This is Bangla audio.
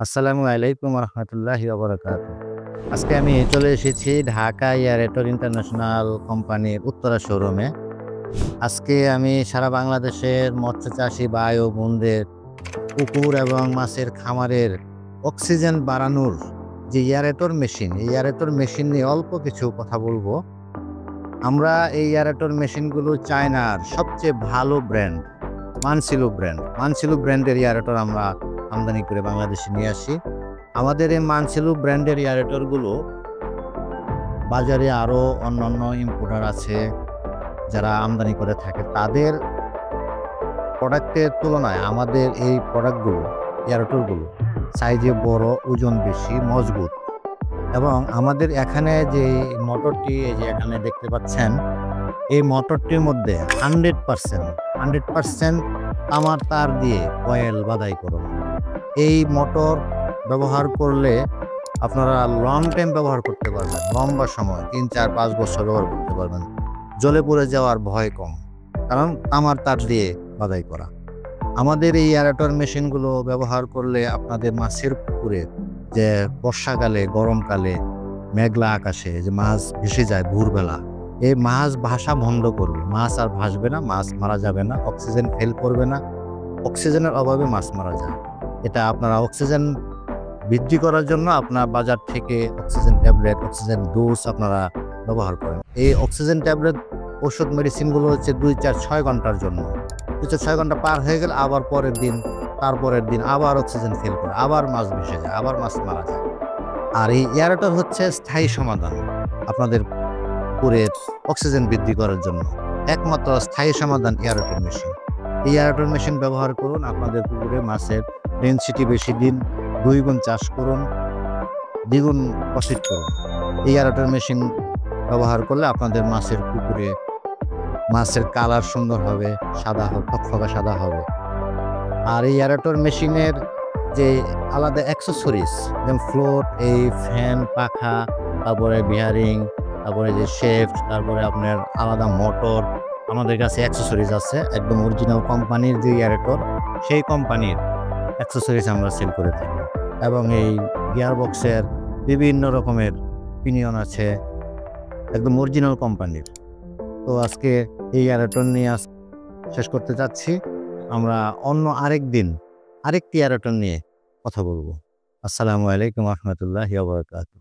আসসালামু আলাইকুম রহমতুল্লাহি ওয়া বারাকাতুহু। আজকে আমি চলে এসেছি ঢাকা এয়ারএটর ইন্টারন্যাশনাল কোম্পানির উত্তরা শোরুমে। আজকে আমি সারা বাংলাদেশের মৎস্যচাষী ভাই ও বোনদের পুকুর এবং মাছের খামারের অক্সিজেন বাড়ানোর যে এয়ারেটর মেশিন, এই এয়ারেটর মেশিন নিয়ে অল্প কিছু কথা বলবো। আমরা এই এয়ারেটর মেশিনগুলো চায়নার সবচেয়ে ভালো ব্র্যান্ড মানসিলু ব্র্যান্ডের এয়ারেটর আমরা আমদানি করে বাংলাদেশে নিয়ে আসি। আমাদের এই মানসিলু ব্র্যান্ডের এয়ারেটরগুলো বাজারে আরও অন্যান্য ইম্পোর্টার আছে যারা আমদানি করে থাকে। তাদের প্রোডাক্টের তুলনায় আমাদের এই প্রোডাক্টগুলো, এয়ারেটরগুলো সাইজে বড়, ওজন বেশি, মজবুত এবং আমাদের এখানে যে মোটরটি এই যে এখানে দেখতে পাচ্ছেন, এই মোটরটির মধ্যে 100% তামার তার দিয়ে কয়েল বাধাই করুন। এই মোটর ব্যবহার করলে আপনারা লং টাইম ব্যবহার করতে পারবেন, লম্বা সময় ৩, ৪, ৫ বছর ব্যবহার করতে পারবেন। জ্বলে পুড়ে যাওয়ার ভয় কম, কারণ তামার তার দিয়ে বাধাই করা। আমাদের এই এয়ারেটর মেশিনগুলো ব্যবহার করলে আপনাদের মাছের পুকুরে যে বর্ষাকালে, গরমকালে মেঘলা আকাশে যে মাছ ভেসে যায় ভোরবেলা, এই মাছ ভাসা বন্ধ করবে। মাছ আর ভাসবে না, মাছ মারা যাবে না, অক্সিজেন ফেল করবে না। অক্সিজেনের অভাবে মাছ মারা যায়। এটা আপনারা অক্সিজেন বৃদ্ধি করার জন্য আপনার বাজার থেকে অক্সিজেন ট্যাবলেট, অক্সিজেন ডোজ আপনারা ব্যবহার করেন। এই অক্সিজেন ট্যাবলেট, ওষুধ, মেডিসিনগুলো হচ্ছে ২, ৪, ৬ ঘন্টার জন্য। ২, ৪, ৬ ঘন্টা পার হয়ে গেলে আবার পরের দিন, তারপরের দিন আবার অক্সিজেন ফেল করে, আবার মাছ ভেসে যায়, আবার মাছ মারা যায়। আর এই এয়ারেটর হচ্ছে স্থায়ী সমাধান আপনাদের পুকুরের অক্সিজেন বৃদ্ধি করার জন্য। একমাত্র স্থায়ী সমাধান এয়ারেটর মেশিন। এই এয়ারেটর মেশিন ব্যবহার করুন, আপনাদের পুকুরে মাছের ডেনসিটি বেশি দিন, ২ গুণ চাষ করুন, দ্বিগুণ প্রফিট করুন। এই এয়ারেটর মেশিন ব্যবহার করলে আপনাদের মাছের পুকুরে মাছের কালার সুন্দর হবে, সাদা হবে, ফকফকা সাদা হবে। আর এই এয়ারেটর মেশিনের যে আলাদা অ্যাক্সেসরিজ, যেমন ফ্লোট, এই ফ্যান, পাখা, তারপরে বিয়ারিং, তারপরে যে শেফট, তারপরে আপনার আলাদা মোটর, আমাদের কাছে অ্যাক্সেসরিজ আছে। একদম অরিজিনাল কোম্পানির যে এয়ারেটর, সেই কোম্পানির অ্যাক্সেসরিজ আমরা সেল করে থাকি। এবং এই গিয়ার বক্সের বিভিন্ন রকমের পিনিয়ন আছে, একদম অরিজিনাল কোম্পানির। তো আজকে এই এয়ারেটর নিয়ে শেষ করতে চাচ্ছি। আমরা অন্য আরেকটি এয়ারেটর নিয়ে কথা বলবো। আসসালামু আলাইকুম রহমতুল্লাহি ওয়া বারাকাতুহু।